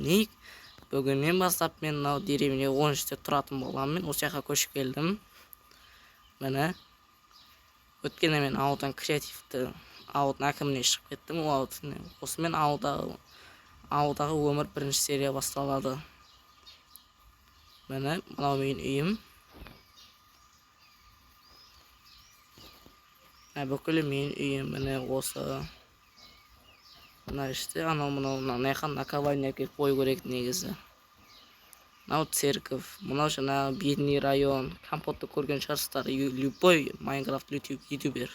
мінейік. Бүгіннен бастап мен мынау деревня 13-те тұратын боламын. Осы жаққа көшіп келдім. Міне. Өткенде мен ауылдан креативті ауылдың әкіміне шығып кеттім. Осымен ауылдағы өмір бірінші серия басталады. Міне, мынау менің үйім. Бүкілі менің үйім, міне осы. Мына іште, анау наяқан наковальня әкеп қою керек негізі. Мынау церковь, мынау жаңа бедный район, компотты көрген шығарсыздар, любой Майнкрафт ютубер.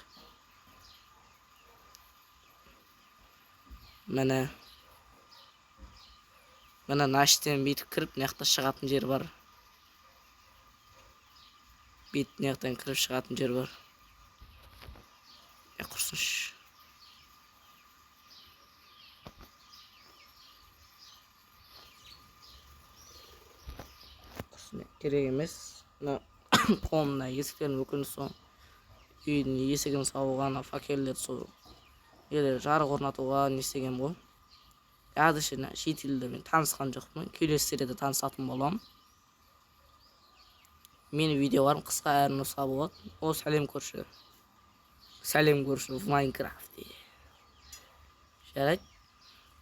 Міне наштен бүйтіп кіріп, мынаяқта шығатын жер бар. Бүйтіп мынаяқтан кіріп шығатын жер бар. Құрсыншы. Керек емес. Қолымда есіктерін өкілін соң. Үйдің есігін салуға, факелдер сол. Жарық орнатуға не істеген бұл. Әдіші шетелдермен танысқан жоқпын. Келесі серияда танысатын болам. Менің видеоларым қысқа әрі нұсқа болады. О, сәлем көрші. Сәлем көрші в Майнкрафте. Жарайды.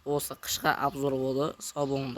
Осы қышқа обзор болды. Сау болыңдар.